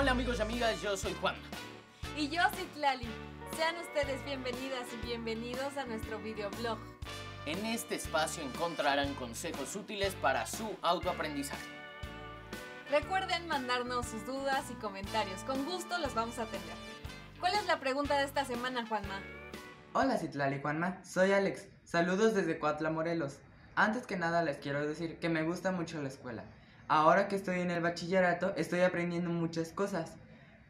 Hola amigos y amigas, yo soy Juan. Y yo, Citlali. Sean ustedes bienvenidas y bienvenidos a nuestro videoblog. En este espacio encontrarán consejos útiles para su autoaprendizaje. Recuerden mandarnos sus dudas y comentarios. Con gusto los vamos a atender. ¿Cuál es la pregunta de esta semana, Juanma? Hola Citlali y Juanma, soy Alex. Saludos desde Cuautla, Morelos. Antes que nada les quiero decir que me gusta mucho la escuela. Ahora que estoy en el bachillerato estoy aprendiendo muchas cosas.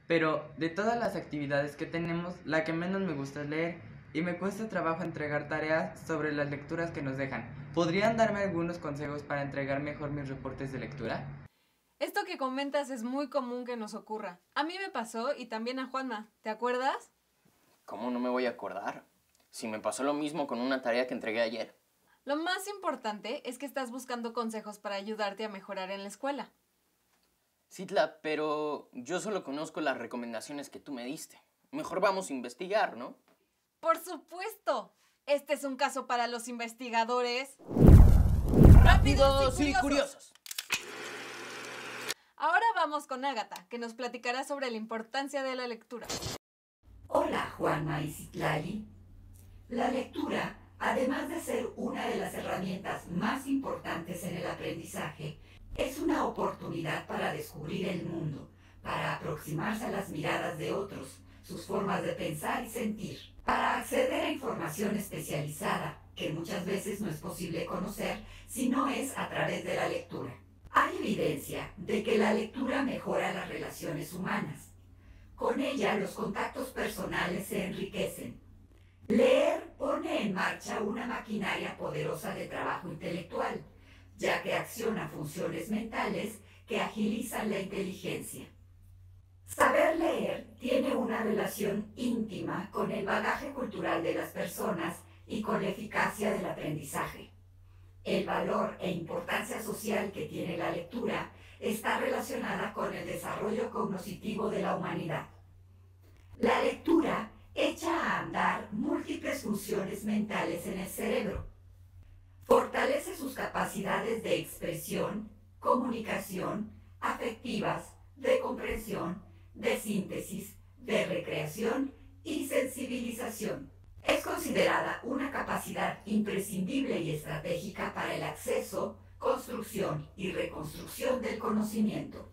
Pero de todas las actividades que tenemos, la que menos me gusta es leer. Y me cuesta trabajo entregar tareas sobre las lecturas que nos dejan. ¿Podrían darme algunos consejos para entregar mejor mis reportes de lectura? Esto que comentas es muy común que nos ocurra. A mí me pasó y también a Juanma. ¿Te acuerdas? ¿Cómo no me voy a acordar? Si me pasó lo mismo con una tarea que entregué ayer. Lo más importante es que estás buscando consejos para ayudarte a mejorar en la escuela. Citla, pero yo solo conozco las recomendaciones que tú me diste. Mejor vamos a investigar, ¿no? ¡Por supuesto! Este es un caso para los investigadores. ¡Rápidos y curiosos! Ahora vamos con Ágata, que nos platicará sobre la importancia de la lectura. Hola, Juanma y Citlali. La lectura, además de ser una de las herramientas más importantes en el aprendizaje, es una oportunidad para descubrir el mundo, para aproximarse a las miradas de otros, sus formas de pensar y sentir, para acceder a información especializada que muchas veces no es posible conocer si no es a través de la lectura. Hay evidencia de que la lectura mejora las relaciones humanas. Con ella los contactos personales se enriquecen. Leer pone en marcha una maquinaria poderosa de trabajo intelectual, ya que acciona funciones mentales que agilizan la inteligencia. Saber leer tiene una relación íntima con el bagaje cultural de las personas y con la eficacia del aprendizaje. El valor e importancia social que tiene la lectura está relacionada con el desarrollo cognitivo de la humanidad. La lectura echa a andar múltiples funciones mentales en el cerebro. Fortalece sus capacidades de expresión, comunicación, afectivas, de comprensión, de síntesis, de recreación y sensibilización. Es considerada una capacidad imprescindible y estratégica para el acceso, construcción y reconstrucción del conocimiento.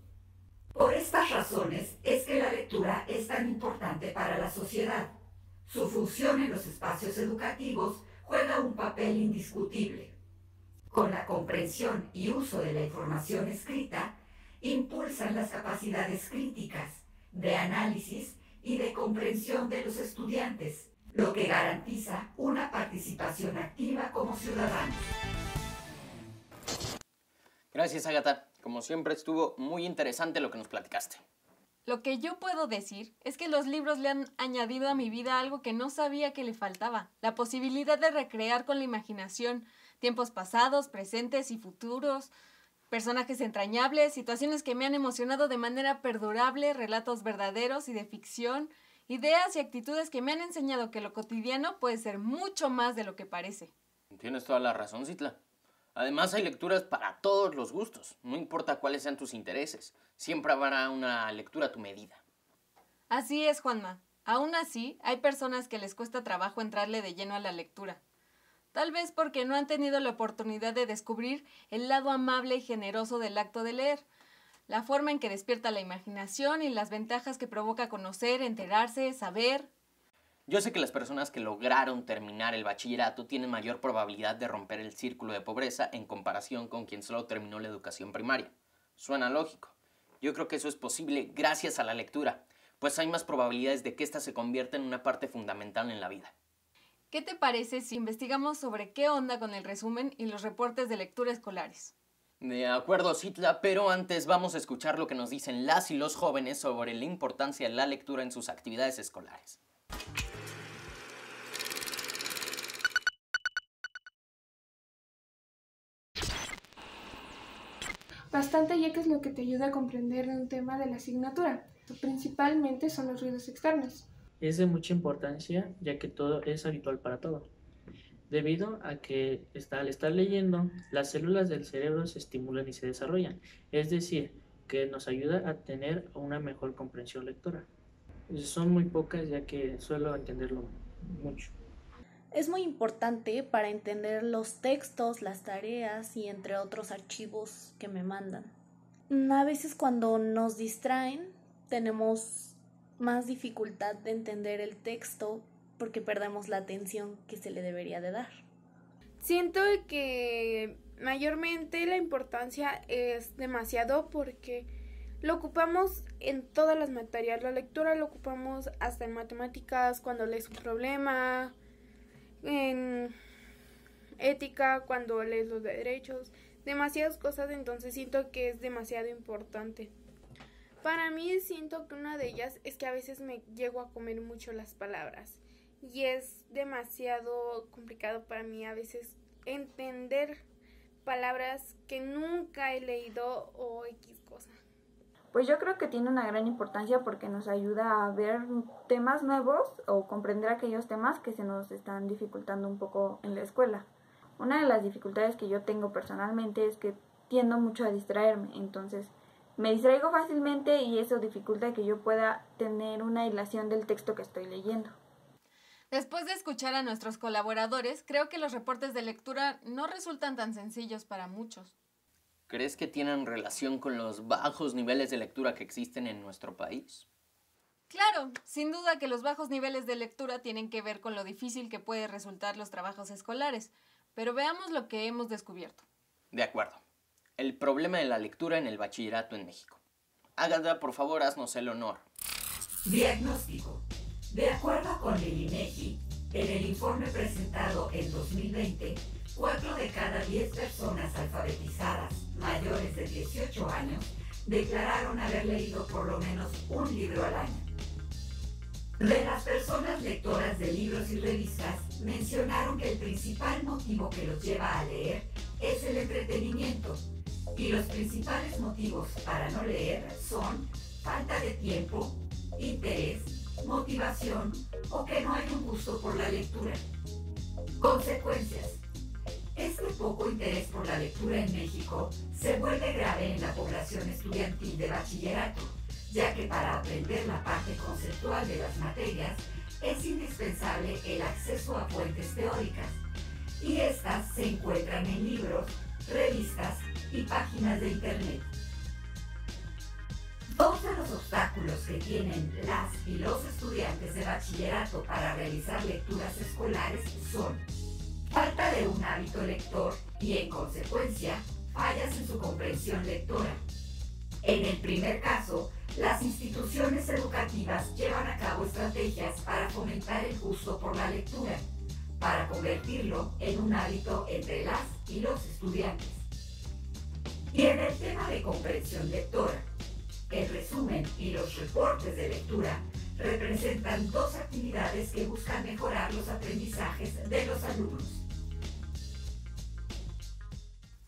Por estas razones es que la lectura es tan importante para la sociedad. Su función en los espacios educativos juega un papel indiscutible. Con la comprensión y uso de la información escrita, impulsan las capacidades críticas, de análisis y de comprensión de los estudiantes, lo que garantiza una participación activa como ciudadanos. Gracias, Ágata. Como siempre estuvo muy interesante lo que nos platicaste. Lo que yo puedo decir es que los libros le han añadido a mi vida algo que no sabía que le faltaba, la posibilidad de recrear con la imaginación tiempos pasados, presentes y futuros, personajes entrañables, situaciones que me han emocionado de manera perdurable, relatos verdaderos y de ficción, ideas y actitudes que me han enseñado que lo cotidiano puede ser mucho más de lo que parece. Tienes toda la razón, Citla. Además hay lecturas para todos los gustos, no importa cuáles sean tus intereses, siempre habrá una lectura a tu medida. Así es, Juanma. Aún así, hay personas que les cuesta trabajo entrarle de lleno a la lectura. Tal vez porque no han tenido la oportunidad de descubrir el lado amable y generoso del acto de leer, la forma en que despierta la imaginación y las ventajas que provoca conocer, enterarse, saber. Yo sé que las personas que lograron terminar el bachillerato tienen mayor probabilidad de romper el círculo de pobreza en comparación con quien solo terminó la educación primaria. Suena lógico. Yo creo que eso es posible gracias a la lectura, pues hay más probabilidades de que ésta se convierta en una parte fundamental en la vida. ¿Qué te parece si investigamos sobre qué onda con el resumen y los reportes de lectura escolares? De acuerdo, Citla, pero antes vamos a escuchar lo que nos dicen las y los jóvenes sobre la importancia de la lectura en sus actividades escolares. Bastante, ya que es lo que te ayuda a comprender un tema de la asignatura. Principalmente son los ruidos externos. Es de mucha importancia, ya que todo es habitual para todo. Debido a que al estar leyendo, las células del cerebro se estimulan y se desarrollan. Es decir, que nos ayuda a tener una mejor comprensión lectora. Son muy pocas ya que suelo entenderlo mucho. Es muy importante para entender los textos, las tareas y entre otros archivos que me mandan. A veces cuando nos distraen tenemos más dificultad de entender el texto porque perdemos la atención que se le debería de dar. Siento que mayormente la importancia es demasiado porque lo ocupamos en todas las materias. La lectura lo ocupamos hasta en matemáticas, cuando lees un problema, en ética, cuando lees los derechos, demasiadas cosas, entonces siento que es demasiado importante. Para mí siento que una de ellas es que a veces me llego a comer mucho las palabras y es demasiado complicado para mí a veces entender palabras que nunca he leído o X cosa. Pues yo creo que tiene una gran importancia porque nos ayuda a ver temas nuevos o comprender aquellos temas que se nos están dificultando un poco en la escuela. Una de las dificultades que yo tengo personalmente es que tiendo mucho a distraerme, entonces me distraigo fácilmente y eso dificulta que yo pueda tener una hilación del texto que estoy leyendo. Después de escuchar a nuestros colaboradores, creo que los reportes de lectura no resultan tan sencillos para muchos. ¿Crees que tienen relación con los bajos niveles de lectura que existen en nuestro país? Claro, sin duda que los bajos niveles de lectura tienen que ver con lo difícil que puede resultar los trabajos escolares, pero veamos lo que hemos descubierto. De acuerdo. El problema de la lectura en el bachillerato en México. Ágata, por favor, haznos el honor. Diagnóstico. De acuerdo con el INEGI, en el informe presentado en 2020, 4 de cada 10 personas alfabetizadas mayores de 18 años declararon haber leído por lo menos un libro al año. De las personas lectoras de libros y revistas, mencionaron que el principal motivo que los lleva a leer es el entretenimiento, y los principales motivos para no leer son falta de tiempo, interés, motivación o que no hay un gusto por la lectura. Consecuencias. Este poco interés por la lectura en México se vuelve grave en la población estudiantil de bachillerato, ya que para aprender la parte conceptual de las materias es indispensable el acceso a fuentes teóricas, y estas se encuentran en libros, revistas y páginas de internet. Dos de los obstáculos que tienen las y los estudiantes de bachillerato para realizar lecturas escolares son falta de un hábito lector y, en consecuencia, fallas en su comprensión lectora. En el primer caso, las instituciones educativas llevan a cabo estrategias para fomentar el gusto por la lectura, para convertirlo en un hábito entre las y los estudiantes. Y en el tema de comprensión lectora, el resumen y los reportes de lectura representan dos actividades que buscan mejorar los aprendizajes de los alumnos.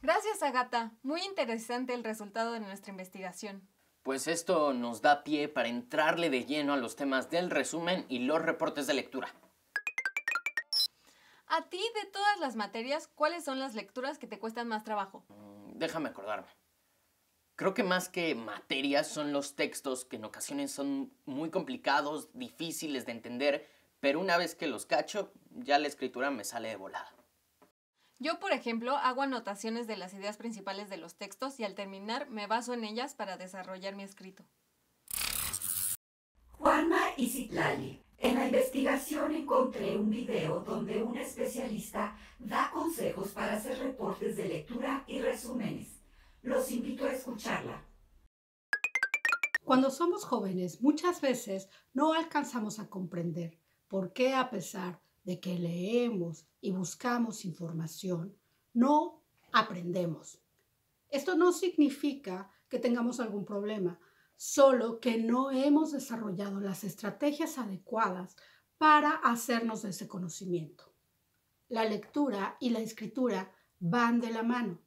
Gracias, Ágata. Muy interesante el resultado de nuestra investigación. Pues esto nos da pie para entrarle de lleno a los temas del resumen y los reportes de lectura. A ti, de todas las materias, ¿cuáles son las lecturas que te cuestan más trabajo? Déjame acordarme. Creo que más que materias son los textos que en ocasiones son muy complicados, difíciles de entender, pero una vez que los cacho, ya la escritura me sale de volada. Yo, por ejemplo, hago anotaciones de las ideas principales de los textos y al terminar me baso en ellas para desarrollar mi escrito. Juanma y Citlali. En la investigación encontré un video donde un especialista da consejos para hacer reportes de lectura y resúmenes. Los invito a escucharla. Cuando somos jóvenes, muchas veces no alcanzamos a comprender por qué, a pesar de que leemos y buscamos información, no aprendemos. Esto no significa que tengamos algún problema, solo que no hemos desarrollado las estrategias adecuadas para hacernos de ese conocimiento. La lectura y la escritura van de la mano.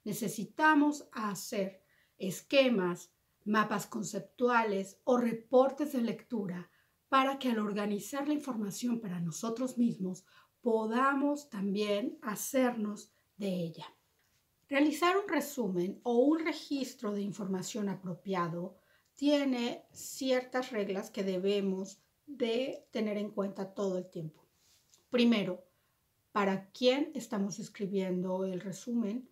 Necesitamos hacer esquemas, mapas conceptuales o reportes de lectura para que al organizar la información para nosotros mismos podamos también hacernos de ella. Realizar un resumen o un registro de información apropiado tiene ciertas reglas que debemos de tener en cuenta todo el tiempo. Primero, ¿para quién estamos escribiendo el resumen?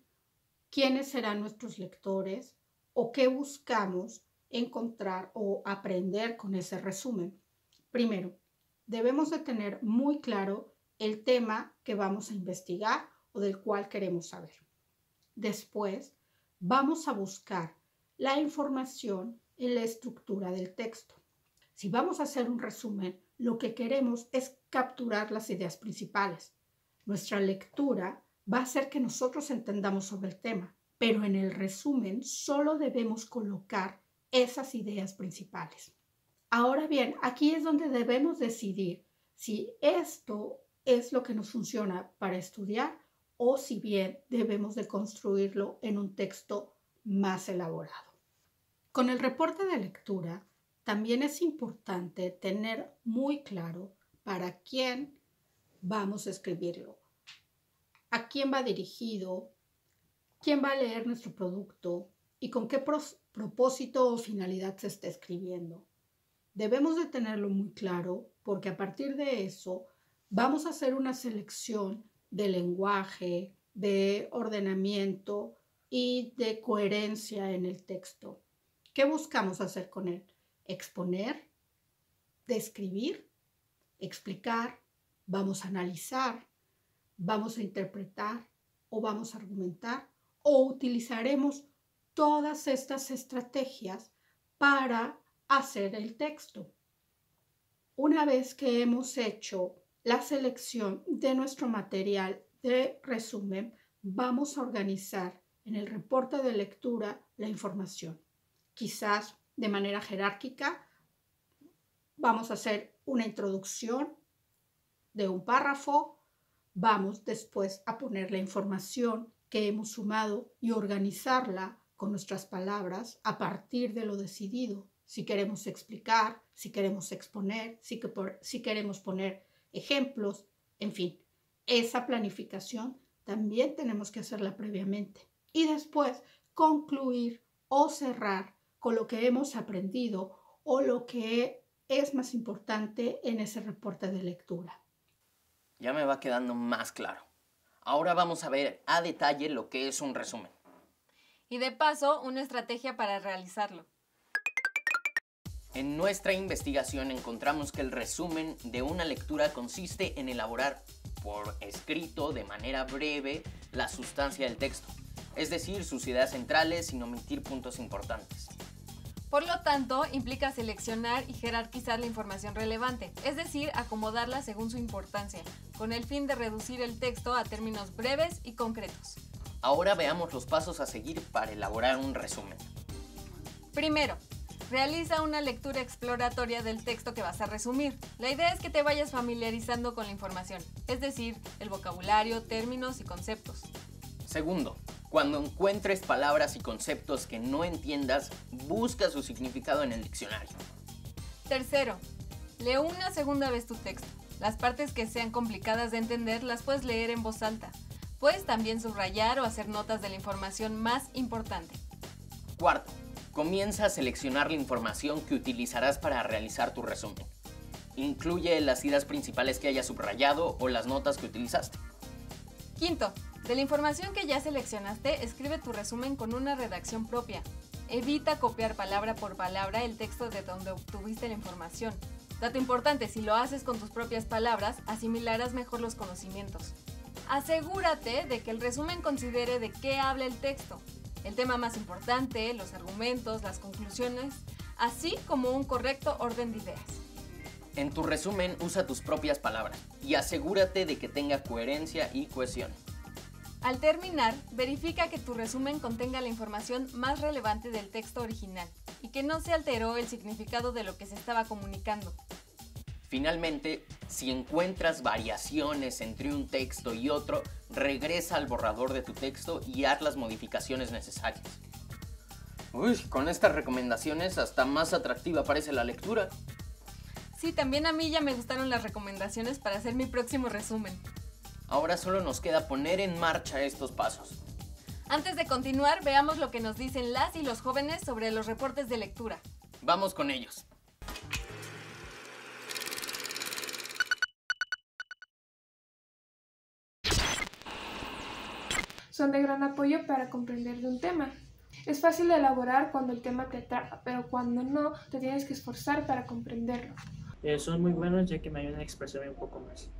¿Quiénes serán nuestros lectores? ¿O qué buscamos encontrar o aprender con ese resumen? Primero, debemos de tener muy claro el tema que vamos a investigar o del cual queremos saber. Después, vamos a buscar la información en la estructura del texto. Si vamos a hacer un resumen, lo que queremos es capturar las ideas principales. Nuestra lectura va a hacer que nosotros entendamos sobre el tema, pero en el resumen solo debemos colocar esas ideas principales. Ahora bien, aquí es donde debemos decidir si esto es lo que nos funciona para estudiar o si bien debemos de construirlo en un texto más elaborado. Con el reporte de lectura, también es importante tener muy claro para quién vamos a escribirlo, a quién va dirigido, quién va a leer nuestro producto y con qué propósito o finalidad se está escribiendo. Debemos de tenerlo muy claro porque a partir de eso vamos a hacer una selección de lenguaje, de ordenamiento y de coherencia en el texto. ¿Qué buscamos hacer con él? Exponer, describir, explicar, vamos a analizar, vamos a interpretar o vamos a argumentar o utilizaremos todas estas estrategias para hacer el texto. Una vez que hemos hecho la selección de nuestro material de resumen, vamos a organizar en el reporte de lectura la información. Quizás de manera jerárquica vamos a hacer una introducción de un párrafo, vamos después a poner la información que hemos sumado y organizarla con nuestras palabras a partir de lo decidido. Si queremos explicar, si queremos exponer, si queremos poner ejemplos, en fin, esa planificación también tenemos que hacerla previamente. Y después concluir o cerrar con lo que hemos aprendido o lo que es más importante en ese reporte de lectura. Ya me va quedando más claro. Ahora vamos a ver a detalle lo que es un resumen. Y de paso, una estrategia para realizarlo. En nuestra investigación encontramos que el resumen de una lectura consiste en elaborar por escrito de manera breve la sustancia del texto, es decir, sus ideas centrales sin omitir puntos importantes. Por lo tanto, implica seleccionar y jerarquizar la información relevante, es decir, acomodarla según su importancia, con el fin de reducir el texto a términos breves y concretos. Ahora veamos los pasos a seguir para elaborar un resumen. Primero, realiza una lectura exploratoria del texto que vas a resumir. La idea es que te vayas familiarizando con la información, es decir, el vocabulario, términos y conceptos. Segundo, cuando encuentres palabras y conceptos que no entiendas, busca su significado en el diccionario. Tercero, lee una segunda vez tu texto. Las partes que sean complicadas de entender las puedes leer en voz alta. Puedes también subrayar o hacer notas de la información más importante. Cuarto, comienza a seleccionar la información que utilizarás para realizar tu resumen. Incluye las ideas principales que hayas subrayado o las notas que utilizaste. Quinto, de la información que ya seleccionaste, escribe tu resumen con una redacción propia. Evita copiar palabra por palabra el texto de donde obtuviste la información. Dato importante, si lo haces con tus propias palabras, asimilarás mejor los conocimientos. Asegúrate de que el resumen considere de qué habla el texto, el tema más importante, los argumentos, las conclusiones, así como un correcto orden de ideas. En tu resumen usa tus propias palabras y asegúrate de que tenga coherencia y cohesión. Al terminar, verifica que tu resumen contenga la información más relevante del texto original y que no se alteró el significado de lo que se estaba comunicando. Finalmente, si encuentras variaciones entre un texto y otro, regresa al borrador de tu texto y haz las modificaciones necesarias. Uy, con estas recomendaciones hasta más atractiva parece la lectura. Sí, también a mí ya me gustaron las recomendaciones para hacer mi próximo resumen. Ahora solo nos queda poner en marcha estos pasos. Antes de continuar, veamos lo que nos dicen las y los jóvenes sobre los reportes de lectura. Vamos con ellos. Son de gran apoyo para comprender de un tema. Es fácil de elaborar cuando el tema te atrapa, pero cuando no, te tienes que esforzar para comprenderlo. Son muy buenos ya que me ayudan a expresarme un poco más.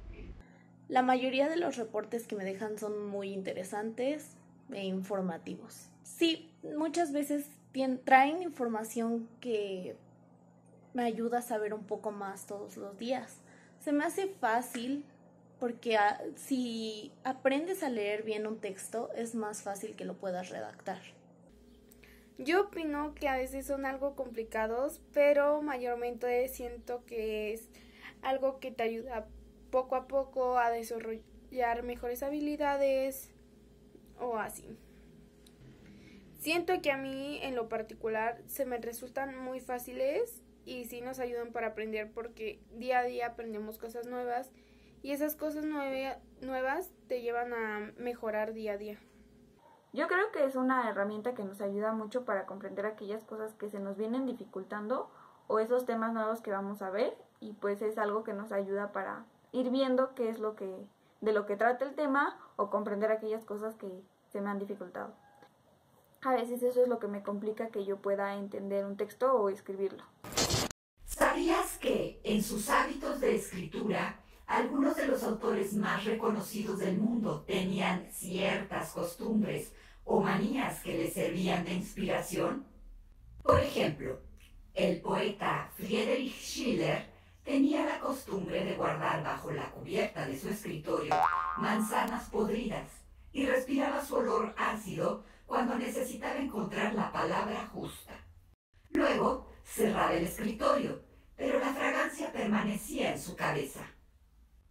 La mayoría de los reportes que me dejan son muy interesantes e informativos. Sí, muchas veces traen información que me ayuda a saber un poco más todos los días. Se me hace fácil porque si aprendes a leer bien un texto, es más fácil que lo puedas redactar. Yo opino que a veces son algo complicados, pero mayormente siento que es algo que te ayuda poco a poco a desarrollar mejores habilidades o así. Siento que a mí en lo particular se me resultan muy fáciles y sí nos ayudan para aprender porque día a día aprendemos cosas nuevas y esas cosas nuevas te llevan a mejorar día a día. Yo creo que es una herramienta que nos ayuda mucho para comprender aquellas cosas que se nos vienen dificultando o esos temas nuevos que vamos a ver, y pues es algo que nos ayuda para ir viendo qué es de lo que trata el tema o comprender aquellas cosas que se me han dificultado. A veces eso es lo que me complica que yo pueda entender un texto o escribirlo. ¿Sabías que en sus hábitos de escritura algunos de los autores más reconocidos del mundo tenían ciertas costumbres o manías que les servían de inspiración? Por ejemplo, el poeta Friedrich Schiller tenía la costumbre de guardar bajo la cubierta de su escritorio manzanas podridas y respiraba su olor ácido cuando necesitaba encontrar la palabra justa. Luego cerraba el escritorio, pero la fragancia permanecía en su cabeza.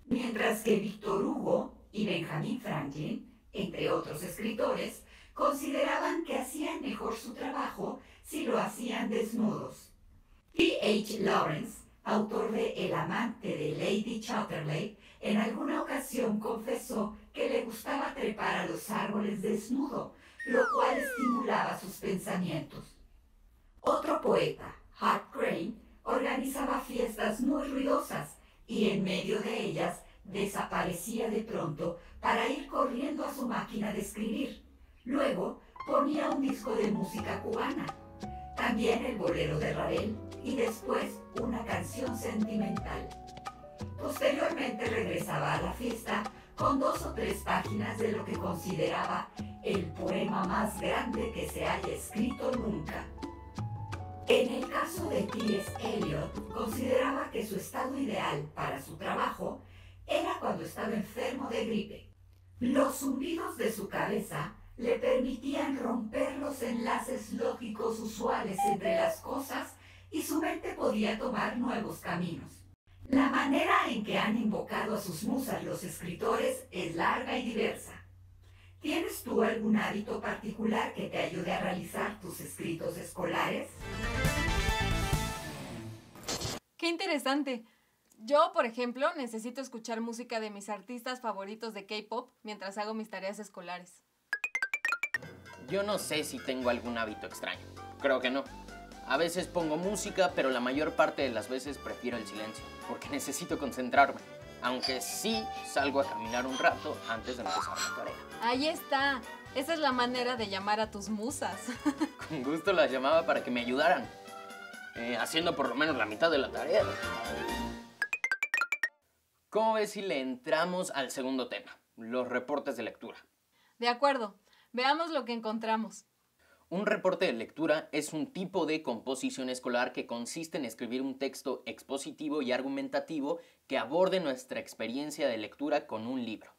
Mientras que Víctor Hugo y Benjamin Franklin, entre otros escritores, consideraban que hacían mejor su trabajo si lo hacían desnudos. T.H. Lawrence, autor de El amante de Lady Chatterley, en alguna ocasión confesó que le gustaba trepar a los árboles desnudo, lo cual estimulaba sus pensamientos. Otro poeta, Hart Crane, organizaba fiestas muy ruidosas y en medio de ellas desaparecía de pronto para ir corriendo a su máquina de escribir. Luego ponía un disco de música cubana, también el bolero de Ravel y después una canción sentimental. Posteriormente regresaba a la fiesta con 2 o 3 páginas de lo que consideraba el poema más grande que se haya escrito nunca. En el caso de T.S. Eliot, consideraba que su estado ideal para su trabajo era cuando estaba enfermo de gripe. Los zumbidos de su cabeza le permitían romper los enlaces lógicos usuales entre las cosas y su mente podía tomar nuevos caminos. La manera en que han invocado a sus musas los escritores es larga y diversa. ¿Tienes tú algún hábito particular que te ayude a realizar tus escritos escolares? ¡Qué interesante! Yo, por ejemplo, necesito escuchar música de mis artistas favoritos de K-pop mientras hago mis tareas escolares. Yo no sé si tengo algún hábito extraño. Creo que no. A veces pongo música, pero la mayor parte de las veces prefiero el silencio, porque necesito concentrarme. Aunque sí salgo a caminar un rato antes de empezar la tarea. Ahí está. Esa es la manera de llamar a tus musas. Con gusto las llamaba para que me ayudaran, haciendo por lo menos la mitad de la tarea. ¿Cómo ves si le entramos al segundo tema? Los reportes de lectura. De acuerdo. Veamos lo que encontramos. Un reporte de lectura es un tipo de composición escolar que consiste en escribir un texto expositivo y argumentativo que aborde nuestra experiencia de lectura con un libro.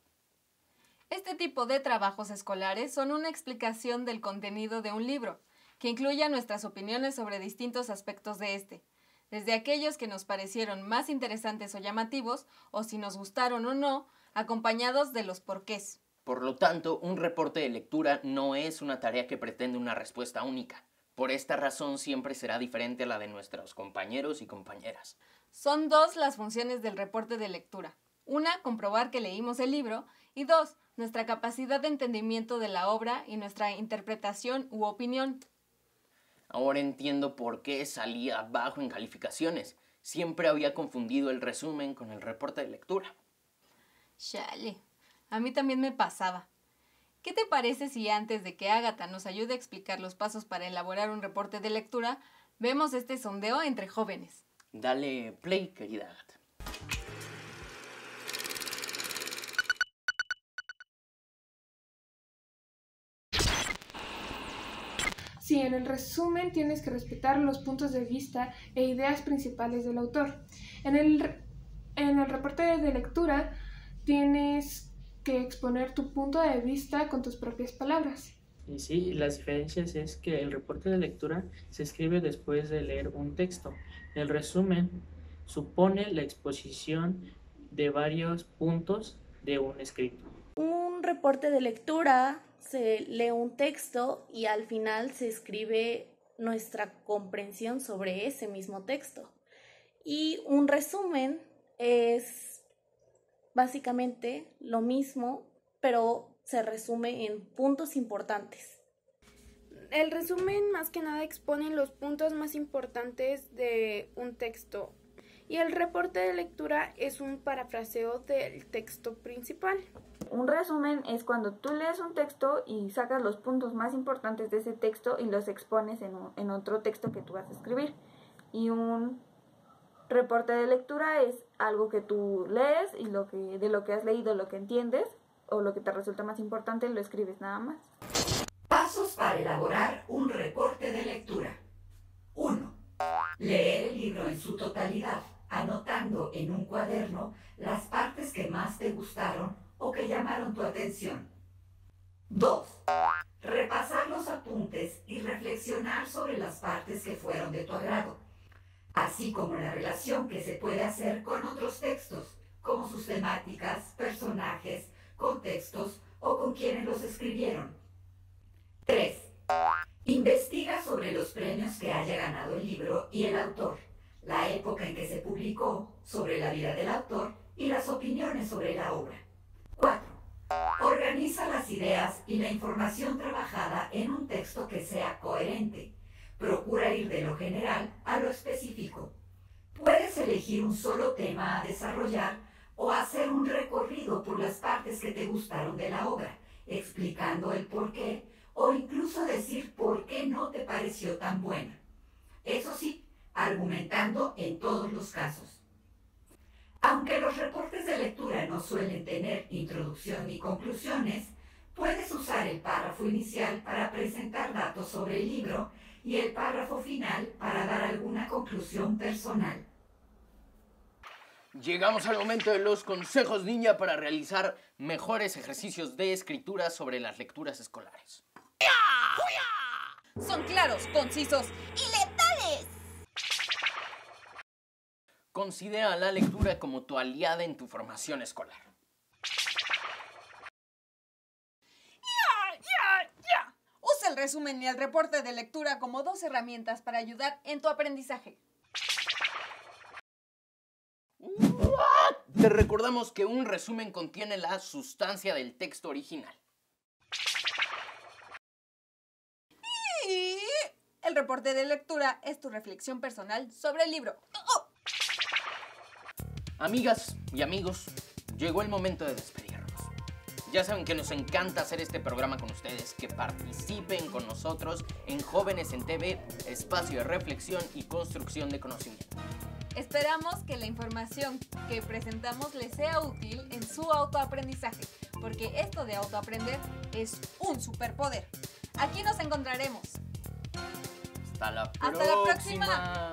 Este tipo de trabajos escolares son una explicación del contenido de un libro, que incluya nuestras opiniones sobre distintos aspectos de este, desde aquellos que nos parecieron más interesantes o llamativos, o si nos gustaron o no, acompañados de los porqués. Por lo tanto, un reporte de lectura no es una tarea que pretende una respuesta única. Por esta razón siempre será diferente a la de nuestros compañeros y compañeras. Son 2 las funciones del reporte de lectura. 1, comprobar que leímos el libro, y 2, nuestra capacidad de entendimiento de la obra y nuestra interpretación u opinión. Ahora entiendo por qué salía bajo en calificaciones. Siempre había confundido el resumen con el reporte de lectura. Chale, a mí también me pasaba. ¿Qué te parece si antes de que Ágata nos ayude a explicar los pasos para elaborar un reporte de lectura, vemos este sondeo entre jóvenes? Dale play, querida Ágata. Sí, en el resumen tienes que respetar los puntos de vista e ideas principales del autor. En el reporte de lectura tienes que exponer tu punto de vista con tus propias palabras. Y sí, las diferencias es que el reporte de lectura se escribe después de leer un texto. El resumen supone la exposición de varios puntos de un escrito. Un reporte de lectura se lee un texto y al final se escribe nuestra comprensión sobre ese mismo texto. Y un resumen es básicamente lo mismo, pero se resume en puntos importantes. El resumen más que nada expone los puntos más importantes de un texto y el reporte de lectura es un parafraseo del texto principal. Un resumen es cuando tú lees un texto y sacas los puntos más importantes de ese texto y los expones en otro texto que tú vas a escribir. Y un reporte de lectura es algo que tú lees y de lo que has leído, lo que entiendes o lo que te resulta más importante, lo escribes nada más. Pasos para elaborar un reporte de lectura. 1. Leer el libro en su totalidad, anotando en un cuaderno las partes que más te gustaron o que llamaron tu atención. 2. Repasar los apuntes y reflexionar sobre las partes que fueron de tu agrado, así como la relación que se puede hacer con otros textos, como sus temáticas, personajes, contextos o con quienes los escribieron. 3. Investiga sobre los premios que haya ganado el libro y el autor, la época en que se publicó, sobre la vida del autor y las opiniones sobre la obra. 4. Organiza las ideas y la información trabajada en un texto que sea coherente. Procura ir de lo general a lo específico. Puedes elegir un solo tema a desarrollar o hacer un recorrido por las partes que te gustaron de la obra, explicando el por qué o incluso decir por qué no te pareció tan buena. Eso sí, argumentando en todos los casos. Aunque los reportes de lectura no suelen tener introducción ni conclusiones, puedes usar el párrafo inicial para presentar datos sobre el libro y el párrafo final para dar alguna conclusión personal. Llegamos al momento de los consejos ninja para realizar mejores ejercicios de escritura sobre las lecturas escolares. Son claros, concisos y letales. Considera la lectura como tu aliada en tu formación escolar. Usa el resumen y el reporte de lectura como dos herramientas para ayudar en tu aprendizaje. Te recordamos que un resumen contiene la sustancia del texto original. Y el reporte de lectura es tu reflexión personal sobre el libro. Amigas y amigos, llegó el momento de despedirnos. Ya saben que nos encanta hacer este programa con ustedes, que participen con nosotros en Jóvenes en TV, espacio de reflexión y construcción de conocimiento. Esperamos que la información que presentamos les sea útil en su autoaprendizaje, porque esto de autoaprender es un superpoder. Aquí nos encontraremos. Hasta la próxima.